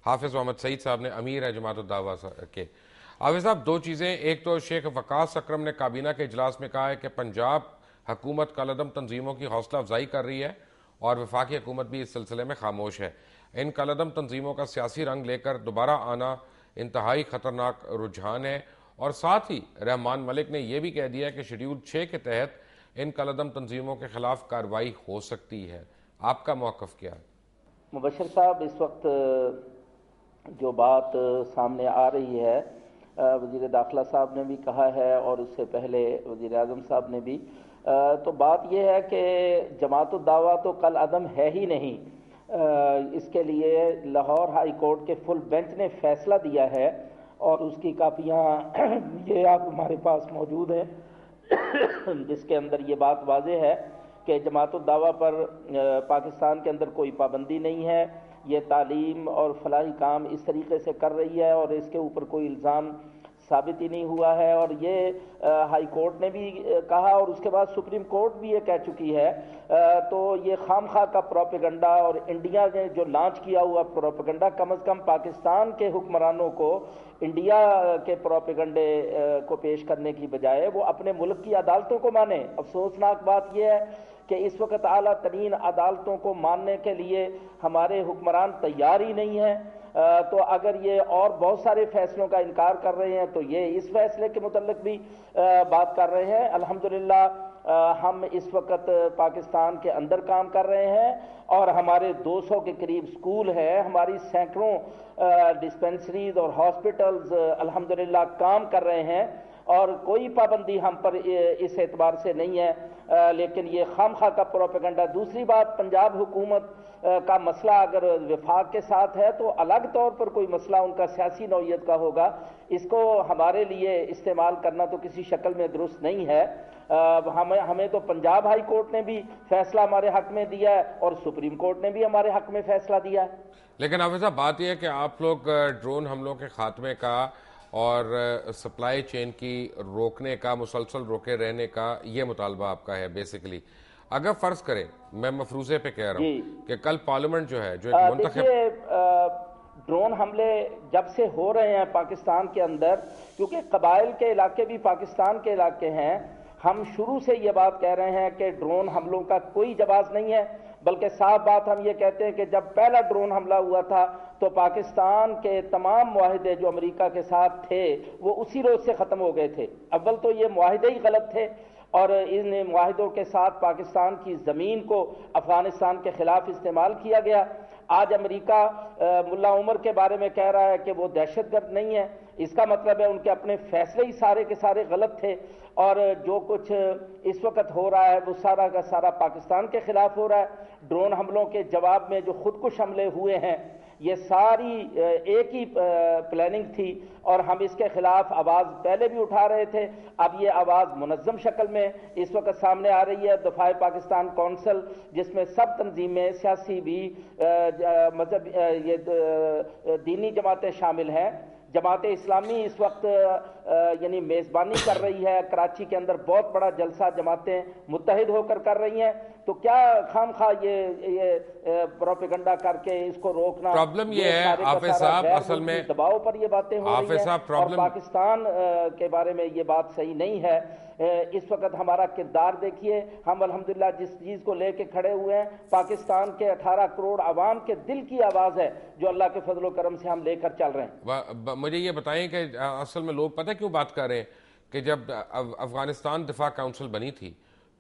حافظ محمد سعید صاحب نے، امیر ہے جماعت الدعوہ کے. حافظ صاحب، دو چیزیں. ایک تو شیخ وقاص اکرم نے کابینہ کے اجلاس میں کہا ہے کہ پنجاب حکومت کالعدم تنظیموں کی حوصلہ افزائی کر رہی ہے اور وفاقی حکومت بھی اس سلسلے میں خاموش ہے. ان کالعدم تنظیموں کا سیاسی رنگ لے کر دوبارہ آنا انتہائی خطرناک رجحان ہے. اور ساتھ ہی رحمان ملک نے یہ بھی کہہ دیا کہ شیڈول 6 کے تحت ان کالعدم تنظیموں کے خلاف کارروائی ہو سکتی ہے. آپ کا موقف کیا ہے؟ مبشر صاحب، اس وقت جو بات سامنے آ رہی ہے، وزیر داخلہ صاحب نے بھی کہا ہے اور اس سے پہلے وزیر اعظم صاحب نے بھی، تو بات یہ ہے کہ جماعت الدعوہ تو کل عدم ہے ہی نہیں. اس کے لیے لاہور ہائی کورٹ کے فل بینچ نے فیصلہ دیا ہے اور اس کی کاپیاں یہ آپ ہمارے پاس موجود ہیں، جس کے اندر یہ بات واضح ہے کہ جماعت الدعوہ پر پاکستان کے اندر کوئی پابندی نہیں ہے. یہ تعلیم اور فلاحی کام اس طریقے سے کر رہی ہے اور اس کے اوپر کوئی الزام ثابت ہی نہیں ہوا ہے. اور یہ ہائی کورٹ نے بھی کہا اور اس کے بعد سپریم کورٹ بھی یہ کہہ چکی ہے. تو یہ خام خواہ کا پروپیگنڈا اور انڈیا نے جو لانچ کیا ہوا پروپیگنڈا، کم از کم پاکستان کے حکمرانوں کو انڈیا کے پروپیگنڈے کو پیش کرنے کی بجائے وہ اپنے ملک کی عدالتوں کو مانیں. افسوسناک بات یہ ہے کہ اس وقت اعلیٰ ترین عدالتوں کو ماننے کے لیے ہمارے حکمران تیار ہی نہیں ہیں. تو اگر یہ اور بہت سارے فیصلوں کا انکار کر رہے ہیں تو یہ اس فیصلے کے متعلق بھی بات کر رہے ہیں. الحمدللہ ہم اس وقت پاکستان کے اندر کام کر رہے ہیں اور ہمارے 200 کے قریب سکول ہیں، ہماری سینکڑوں ڈسپینسریز اور ہاسپٹلز الحمدللہ کام کر رہے ہیں اور کوئی پابندی ہم پر اس اعتبار سے نہیں ہے. لیکن یہ خام خواہ کا پروپیگنڈا. دوسری بات، پنجاب حکومت کا مسئلہ اگر وفاق کے ساتھ ہے تو الگ طور پر کوئی مسئلہ ان کا سیاسی نوعیت کا ہوگا. اس کو ہمارے لیے استعمال کرنا تو کسی شکل میں درست نہیں ہے. ہمیں تو پنجاب ہائی کورٹ نے بھی فیصلہ ہمارے حق میں دیا ہے اور سپریم کورٹ نے بھی ہمارے حق میں فیصلہ دیا ہے. لیکن حافظ صاحب، بات یہ ہے کہ آپ لوگ ڈرون حملوں کے خاتمے کا اور سپلائی چین کی روکنے کا، مسلسل روکے رہنے کا یہ مطالبہ آپ کا ہے بیسیکلی. اگر فرض کریں، میں مفروضے پہ کہہ رہا ہوں کہ کل پارلیمنٹ جو ہے، جو ایک منتخب ڈرون حملے جب سے ہو رہے ہیں پاکستان کے اندر، کیونکہ قبائل کے علاقے بھی پاکستان کے علاقے ہیں، ہم شروع سے یہ بات کہہ رہے ہیں کہ ڈرون حملوں کا کوئی جواز نہیں ہے. بلکہ صاف بات ہم یہ کہتے ہیں کہ جب پہلا ڈرون حملہ ہوا تھا تو پاکستان کے تمام معاہدے جو امریکہ کے ساتھ تھے وہ اسی روز سے ختم ہو گئے تھے. اول تو یہ معاہدے ہی غلط تھے اور ان معاہدوں کے ساتھ پاکستان کی زمین کو افغانستان کے خلاف استعمال کیا گیا. آج امریکہ ملا عمر کے بارے میں کہہ رہا ہے کہ وہ دہشت گرد نہیں ہے. اس کا مطلب ہے ان کے اپنے فیصلے ہی سارے کے سارے غلط تھے اور جو کچھ اس وقت ہو رہا ہے وہ سارا کا سارا پاکستان کے خلاف ہو رہا ہے. ڈرون حملوں کے جواب میں جو خودکش حملے ہوئے ہیں یہ ساری ایک ہی پلاننگ تھی اور ہم اس کے خلاف آواز پہلے بھی اٹھا رہے تھے. اب یہ آواز منظم شکل میں اس وقت سامنے آ رہی ہے. دفاع پاکستان کونسل جس میں سب تنظیمیں سیاسی بھی مذہب یہ دینی جماعتیں شامل ہیں. جماعت اسلامی اس وقت یعنی میزبانی کر رہی ہے. کراچی کے اندر بہت بڑا جلسہ جماعتیں متحد ہو کر رہی ہیں. تو کیا خام خواہ یہ پروپیگنڈا کر کے اس کو روکنا؟ پرابلم یہ ہے حافظ صاحب اصل میں دباؤ پر یہ باتیں ہو رہی ہیں اور پاکستان کے بارے میں یہ بات صحیح نہیں ہے. اس وقت ہمارا کردار دیکھیے. ہم الحمدللہ جس چیز کو لے کے کھڑے ہوئے ہیں پاکستان کے 18 کروڑ عوام کے دل کی آواز ہے جو اللہ کے فضل و کرم سے ہم لے کر چل رہے ہیں. مجھے یہ بتائیں کہ اصل میں لوگ پتہ کیوں بات کر رہے ہیں کہ جب افغانستان دفاع کونسل بنی تھی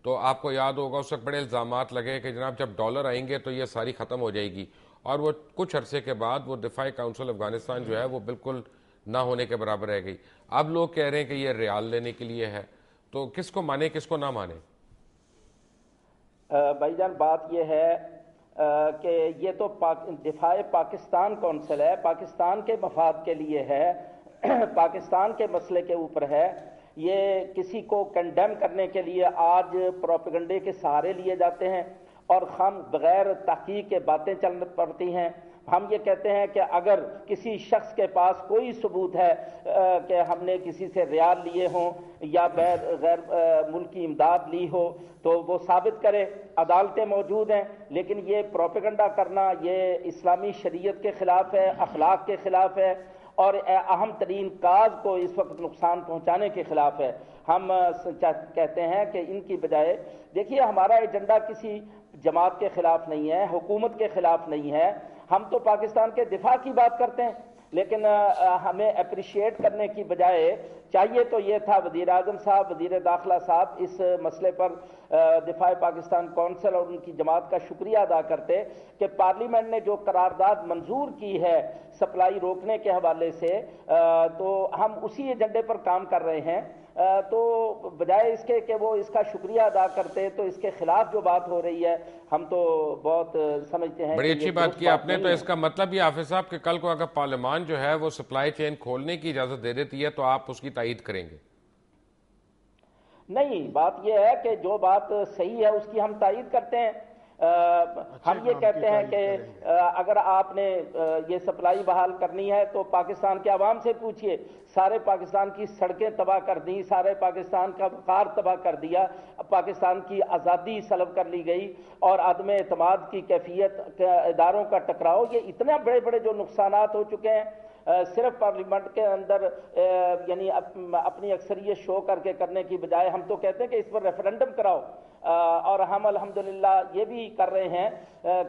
تو آپ کو یاد ہوگا اس وقت بڑے الزامات لگے کہ جناب جب ڈالر آئیں گے تو یہ ساری ختم ہو جائے گی, اور وہ کچھ عرصے کے بعد وہ دفاع کونسل افغانستان جو ہے وہ بالکل نہ ہونے کے برابر رہ گئی. اب لوگ کہہ رہے ہیں کہ یہ ریال لینے کے لیے ہے, تو کس کو مانے کس کو نہ مانے؟ بھائی جان بات یہ ہے کہ یہ تو دفاع پاکستان کونسل ہے, پاکستان کے مفاد کے لیے ہے, پاکستان کے مسئلے کے اوپر ہے. یہ کسی کو کنڈیم کرنے کے لیے آج پروپیگنڈے کے سہارے لیے جاتے ہیں اور ہم بغیر تحقیق کے باتیں چل پڑتی ہیں. ہم یہ کہتے ہیں کہ اگر کسی شخص کے پاس کوئی ثبوت ہے کہ ہم نے کسی سے ریال لیے ہوں یا غیر ملکی امداد لی ہو تو وہ ثابت کرے. عدالتیں موجود ہیں, لیکن یہ پروپیگنڈا کرنا یہ اسلامی شریعت کے خلاف ہے, اخلاق کے خلاف ہے اور اہم ترین کاز کو اس وقت نقصان پہنچانے کے خلاف ہے. ہم کہتے ہیں کہ ان کی بجائے دیکھیے ہمارا ایجنڈا کسی جماعت کے خلاف نہیں ہے, حکومت کے خلاف نہیں ہے. ہم تو پاکستان کے دفاع کی بات کرتے ہیں, لیکن ہمیں اپریشیٹ کرنے کی بجائے چاہیے تو یہ تھا وزیر اعظم صاحب, وزیر داخلہ صاحب اس مسئلے پر دفاع پاکستان کونسل اور ان کی جماعت کا شکریہ ادا کرتے کہ پارلیمنٹ نے جو قرارداد منظور کی ہے سپلائی روکنے کے حوالے سے, تو ہم اسی ایجنڈے پر کام کر رہے ہیں. تو بجائے اس کے کہ وہ اس کا شکریہ ادا کرتے تو اس کے خلاف جو بات ہو رہی ہے ہم تو بہت سمجھتے ہیں. بڑی اچھی بات کی آپ نے. تو اس کا مطلب یہ حافظ صاحب کہ کل کو اگر پارلیمان جو ہے وہ سپلائی چین کھولنے کی اجازت دے دیتی ہے تو آپ اس کی تائید کریں گے؟ نہیں, بات یہ ہے کہ جو بات صحیح ہے اس کی ہم تائید کرتے ہیں. ہم یہ کہتے ہیں کہ اگر آپ نے یہ سپلائی بحال کرنی ہے تو پاکستان کے عوام سے پوچھئے. سارے پاکستان کی سڑکیں تباہ کر دیں, سارے پاکستان کا وقار تباہ کر دیا, پاکستان کی آزادی سلب کر لی گئی اور عدم اعتماد کی کیفیت, اداروں کا ٹکراؤ, یہ اتنے بڑے بڑے جو نقصانات ہو چکے ہیں. صرف پارلیمنٹ کے اندر یعنی اپنی اکثریت شو کر کے کرنے کی بجائے ہم تو کہتے ہیں کہ اس پر ریفرنڈم کراؤ. اور ہم الحمدللہ یہ بھی کر رہے ہیں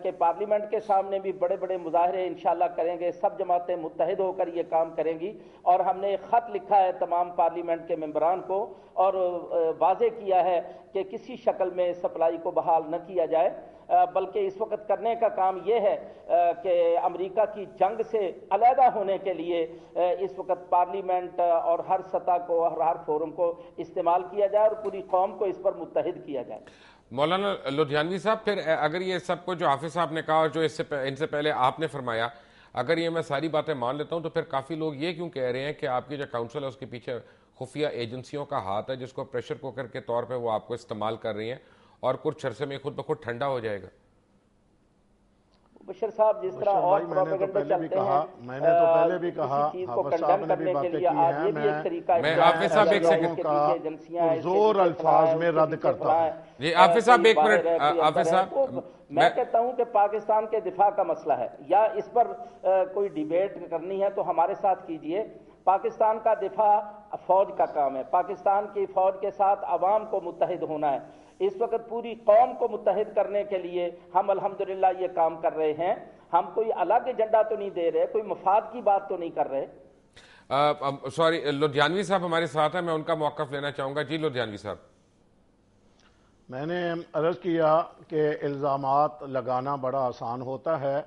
کہ پارلیمنٹ کے سامنے بھی بڑے بڑے مظاہرے انشاءاللہ کریں گے. سب جماعتیں متحد ہو کر یہ کام کریں گی اور ہم نے ایک خط لکھا ہے تمام پارلیمنٹ کے ممبران کو اور واضح کیا ہے کہ کسی شکل میں سپلائی کو بحال نہ کیا جائے, بلکہ اس وقت کرنے کا کام یہ ہے کہ امریکہ کی جنگ سے علیحدہ ہونے کے لیے اس وقت پارلیمنٹ اور ہر سطح کو اور ہر فورم کو استعمال کیا جائے اور پوری قوم کو اس پر متحد کیا جائے. مولانا لدھیانوی صاحب, پھر اگر یہ سب کو جو حافظ صاحب نے کہا اور جو ان سے پہلے آپ نے فرمایا, اگر یہ میں ساری باتیں مان لیتا ہوں تو پھر کافی لوگ یہ کیوں کہہ رہے ہیں کہ آپ کی جو کونسل ہے اس کے پیچھے خفیہ ایجنسیوں کا ہاتھ ہے جس کو پریشر کوکر کے طور پہ وہ آپ کو استعمال کر رہی ہیں اور کچھ عرصے میں خود بخود ٹھنڈا ہو جائے گا؟ بشیر صاحب جس طرح اور پروپیگنڈے چلتے ہیں, میں نے تو پہلے بھی کہا, چیز کو کنڈیم کرنے کے لیے آج یہ بھی ایک طریقہ ہے. میں حافظ صاحب ایک سیکنڈ کا زور الفاظ میں رد کرتا ہوں. جی حافظ صاحب ایک منٹ. حافظ صاحب میں کہتا ہوں کہ پاکستان کے دفاع کا مسئلہ ہے, یا اس پر کوئی ڈیبیٹ کرنی ہے تو ہمارے ساتھ کیجئے. پاکستان کا دفاع فوج کا کام ہے, پاکستان کی فوج کے ساتھ عوام کو متحد ہونا ہے. اس وقت پوری قوم کو متحد کرنے کے لیے ہم الحمدللہ یہ کام کر رہے ہیں. ہم کوئی الگ ایجنڈا تو نہیں دے رہے, کوئی مفاد کی بات تو نہیں کر رہے. سوری, لدھیانوی صاحب ہمارے ساتھ ہیں, میں ان کا موقف لینا چاہوں گا. جی لدھیانوی صاحب. میں نے عرض کیا کہ الزامات لگانا بڑا آسان ہوتا ہے,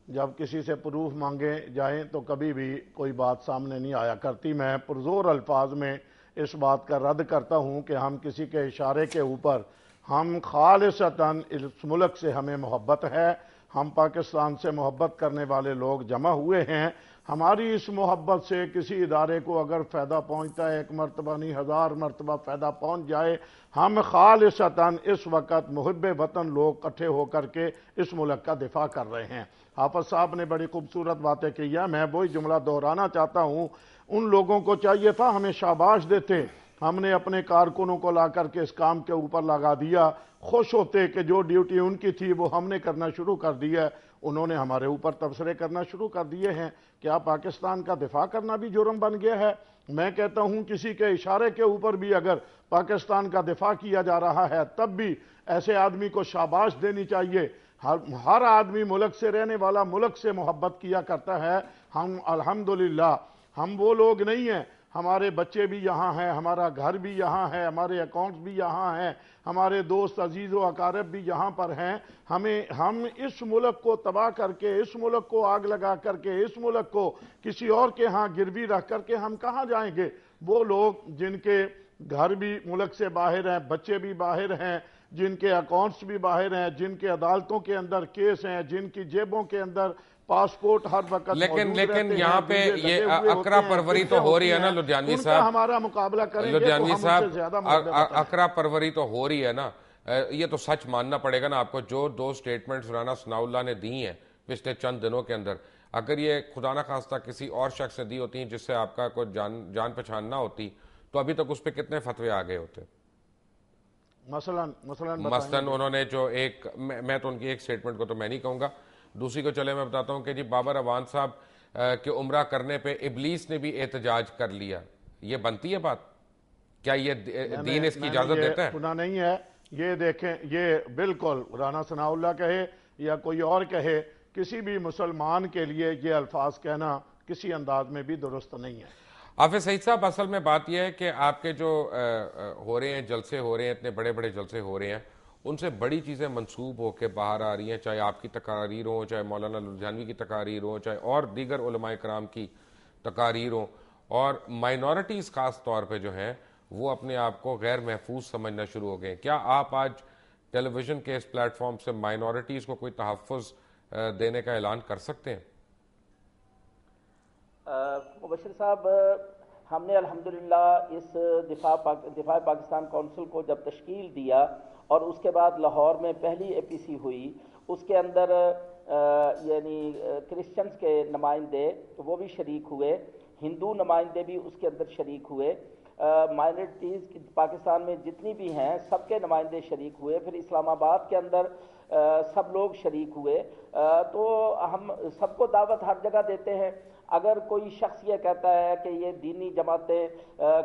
جب کسی سے پروف مانگے جائیں تو کبھی بھی کوئی بات سامنے نہیں آیا کرتی. میں پرزور الفاظ میں اس بات کا رد کرتا ہوں کہ ہم کسی کے اشارے کے اوپر, ہم خالصتاً اس ملک سے ہمیں محبت ہے, ہم پاکستان سے محبت کرنے والے لوگ جمع ہوئے ہیں. ہماری اس محبت سے کسی ادارے کو اگر فائدہ پہنچتا ہے، 1 مرتبہ نہیں 1000 مرتبہ فائدہ پہنچ جائے، ہم خالصتاً اس وقت محب وطن لوگ اکٹھے ہو کر کے اس ملک کا دفاع کر رہے ہیں. حافظ صاحب نے بڑی خوبصورت باتیں کی ہیں. میں وہی جملہ دہرانا چاہتا ہوں، ان لوگوں کو چاہیے تھا ہمیں شاباش دیتے. ہم نے اپنے کارکنوں کو لا کر کے اس کام کے اوپر لگا دیا، خوش ہوتے کہ جو ڈیوٹی ان کی تھی وہ ہم نے کرنا شروع کر دی ہے. انہوں نے ہمارے اوپر تبصرے کرنا شروع کر دیے ہیں. کیا پاکستان کا دفاع کرنا بھی جرم بن گیا ہے؟ میں کہتا ہوں کسی کے اشارے کے اوپر بھی اگر پاکستان کا دفاع کیا جا رہا ہے تب بھی ایسے آدمی کو شاباش دینی چاہیے. ہر آدمی ملک سے رہنے والا ملک سے محبت کیا کرتا ہے. ہم الحمدللہ ہم وہ لوگ نہیں ہیں. ہمارے بچے بھی یہاں ہیں، ہمارا گھر بھی یہاں ہے، ہمارے اکاؤنٹس بھی یہاں ہیں، ہمارے دوست عزیز و اقارب بھی یہاں پر ہیں. ہم اس ملک کو تباہ کر کے، اس ملک کو آگ لگا کر کے، اس ملک کو کسی اور کے ہاں گروی رکھ کر کے ہم کہاں جائیں گے؟ وہ لوگ جن کے گھر بھی ملک سے باہر ہیں، بچے بھی باہر ہیں، جن کے اکاؤنٹس بھی باہر ہیں، جن کے عدالتوں کے اندر کیس ہیں، جن کی جیبوں کے اندر پاسپورٹ ہر وقت موجود رہتے ہیں، یہاں پہ یہ اقرا پروری تو ہو رہی ہے نا لدھیانوی صاحب، ان کا ہمارا مقابلہ کریں گے تو ہم ان سے زیادہ اقرا پروری تو ہو رہی ہے نا. یہ تو سچ ماننا پڑے گا نا آپ کو. جو 2 سٹیٹمنٹس رانا ثناء اللہ نے دی ہیں پچھلے چند دنوں کے اندر، اگر یہ خدا نہ خواستہ کسی اور شخص نے دی ہوتی ہیں جس سے آپ کا کوئی جان پہچان نہ ہوتی تو ابھی تک اس پہ کتنے فتوے آ گئے ہوتے. مثلاً انہوں نے جو ایک، میں تو ان کی ایک سٹیٹمنٹ کو تو میں نہیں کہوں گا، دوسری کو چلے میں بتاتا ہوں کہ جی بابر اعوان صاحب کے عمرہ کرنے پہ ابلیس نے بھی احتجاج کر لیا. یہ بنتی ہے بات؟ کیا یہ دین اس کی اجازت دیتا ہے؟ سنا نہیں ہے. یہ دیکھیں، یہ بالکل رانا ثناء اللہ کہے یا کوئی اور کہے، کسی بھی مسلمان کے لیے یہ الفاظ کہنا کسی انداز میں بھی درست نہیں ہے. حافظ سعید صاحب، اصل میں بات یہ ہے کہ آپ کے جو ہو رہے ہیں جلسے ہو رہے ہیں، اتنے بڑے بڑے جلسے ہو رہے ہیں، ان سے بڑی چیزیں منسوب ہو کے باہر آ رہی ہیں، چاہے آپ کی تقاریر ہوں، چاہے مولانا لدھیانوی کی تقاریر ہوں، چاہے اور دیگر علماء کرام کی تقاریر ہوں، اور مائنورٹیز خاص طور پہ جو ہیں وہ اپنے آپ کو غیر محفوظ سمجھنا شروع ہو گئے. کیا آپ آج ٹیلی ویژن کے اس پلیٹ فارم سے مائنورٹیز کو کوئی تحفظ دینے کا اعلان کر سکتے ہیں؟ مبشر صاحب، ہم نے الحمدللہ اس دفاع پاکستان کونسل کو جب تشکیل دیا اور اس کے بعد لاہور میں پہلی اے پی سی ہوئی، اس کے اندر یعنی کرسچنز کے نمائندے وہ بھی شریک ہوئے، ہندو نمائندے بھی اس کے اندر شریک ہوئے، مائنورٹیز پاکستان میں جتنی بھی ہیں سب کے نمائندے شریک ہوئے، پھر اسلام آباد کے اندر سب لوگ شریک ہوئے. تو ہم سب کو دعوت ہر جگہ دیتے ہیں. اگر کوئی شخص یہ کہتا ہے کہ یہ دینی جماعتیں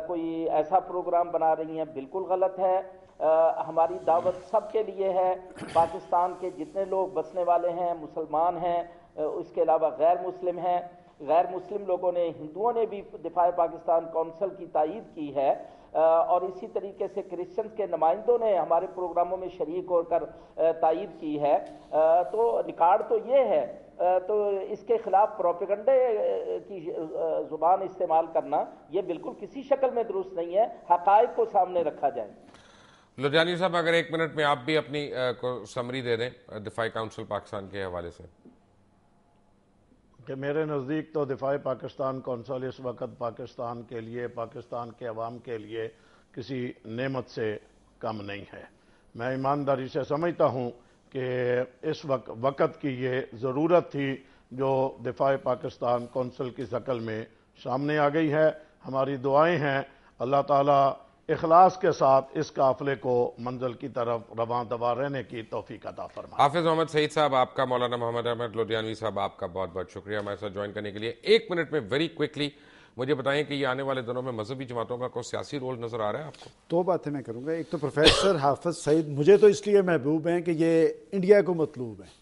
کوئی ایسا پروگرام بنا رہی ہیں، بالکل غلط ہے. ہماری دعوت سب کے لیے ہے. پاکستان کے جتنے لوگ بسنے والے ہیں، مسلمان ہیں، اس کے علاوہ غیر مسلم ہیں. غیر مسلم لوگوں نے، ہندوؤں نے بھی دفاع پاکستان کونسل کی تائید کی ہے، اور اسی طریقے سے کرسچنز کے نمائندوں نے ہمارے پروگراموں میں شریک ہو کر تائید کی ہے. تو ریکارڈ تو یہ ہے. تو اس کے خلاف پروپیگنڈے کی زبان استعمال کرنا یہ بالکل کسی شکل میں درست نہیں ہے. حقائق کو سامنے رکھا جائے. لدھیانوی صاحب، اگر 1 منٹ میں آپ بھی اپنی سمری دے دیں دفاع کونسل پاکستان کے حوالے سے. کہ میرے نزدیک تو دفاع پاکستان کونسل اس وقت پاکستان کے لیے، پاکستان کے عوام کے لیے کسی نعمت سے کم نہیں ہے. میں ایمانداری سے سمجھتا ہوں کہ اس وقت کی یہ ضرورت تھی جو دفاع پاکستان کونسل کی شکل میں سامنے آ گئی ہے. ہماری دعائیں ہیں اللہ تعالیٰ اخلاص کے ساتھ اس قافلے کو منزل کی طرف رواں دوا رہنے کی توفیق عطا فرمائے. حافظ محمد سعید صاحب آپ کا، مولانا محمد احمد لدھیانوی صاحب آپ کا بہت بہت شکریہ ہمارے ساتھ جوائن کرنے کے لیے. 1 منٹ میں ویری کوئکلی مجھے بتائیں کہ یہ آنے والے دنوں میں مذہبی جماعتوں کا کوئی سیاسی رول نظر آ رہا ہے آپ کو؟ 2 باتیں میں کروں گا. ایک تو پروفیسر حافظ سعید مجھے تو اس لیے محبوب ہیں کہ یہ انڈیا کو مطلوب ہیں،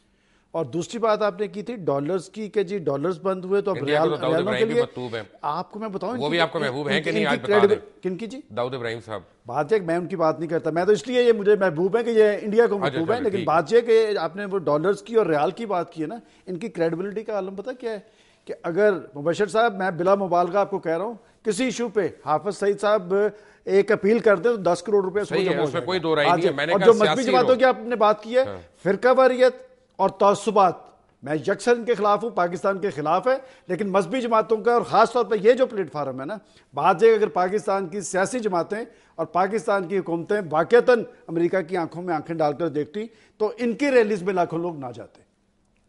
اور دوسری بات آپ نے کی تھی ڈالرز کی کہ جی ڈالرز بند ہوئے تو اب ریالوں کے لیے آپ کو میں بتاؤں وہ بھی آپ کو محبوب ہیں کہ نہیں؟ آج بتا دیں. کن کی؟ جی داؤد ابراہیم صاحب. بات یہ میں ان کی بات نہیں کرتا، میں تو اس لیے یہ مجھے محبوب ہے کہ یہ انڈیا کو مطلوب ہے. لیکن بات یہ کہ آپ نے وہ ڈالرز کی اور ریال کی بات کی ہے نا، ان کی کریڈیبلٹی کا عالم پتہ کیا ہے کہ اگر مبشر صاحب، میں بلا مبالغہ آپ کو کہہ رہا ہوں، کسی ایشو پہ حافظ سعید صاحب ایک اپیل کر دیں تو 10 کروڑ روپے صحیح ہے، اس میں کوئی دو رائے نہیں ہے. میں نے اور جو مذہبی جماعتوں کی آپ نے بات کی ہے، فرقہ واریت اور تعصبات. میں یکسر ان کے خلاف ہوں, پاکستان کے خلاف ہے, لیکن مذہبی جماعتوں کا اور خاص طور پہ یہ جو پلیٹ فارم ہے نا, بعض جگہ اگر پاکستان کی سیاسی جماعتیں اور پاکستان کی حکومتیں واقعتاً امریکہ کی آنکھوں میں آنکھیں ڈال کر دیکھتی تو ان کی ریلیز میں لاکھوں لوگ نہ جاتے.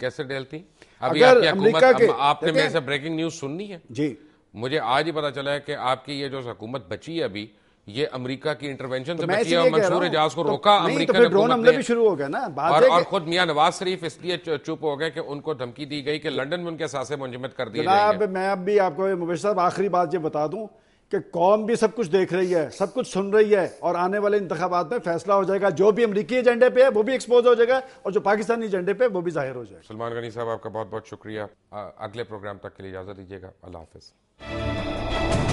کیسے ڈیلتی؟ ابھی آپ کی حکومت, آپ نے میرے سے بریکنگ نیوز سننی ہے جی. مجھے آج ہی پتا چلا ہے کہ آپ کی یہ جو حکومت بچی ہے ابھی, یہ امریکہ کی انٹرونشن سے بچی ہے, اور منصور اعجاز کو روکا امریکہ نے, ڈرون حملے بھی شروع ہو گئے نا, اور خود میاں نواز شریف اس لیے چپ ہو گئے کہ ان کو دھمکی دی گئی کہ لنڈن میں ان کے اثاثے منجمد کر دیے جائیں گے. جناب میں اب بھی آپ کو مبشر صاحب آخری بات یہ بتا دوں کہ قوم بھی سب کچھ دیکھ رہی ہے, سب کچھ سن رہی ہے, اور آنے والے انتخابات میں فیصلہ ہو جائے گا. جو بھی امریکی ایجنڈے پہ ہے وہ بھی ایکسپوز ہو جائے گا, اور جو پاکستانی ایجنڈے پہ وہ بھی ظاہر ہو جائے گا. سلمان غنی صاحب آپ کا بہت بہت شکریہ. اگلے پروگرام تک کے لیے اجازت دیجیے گا. اللہ حافظ.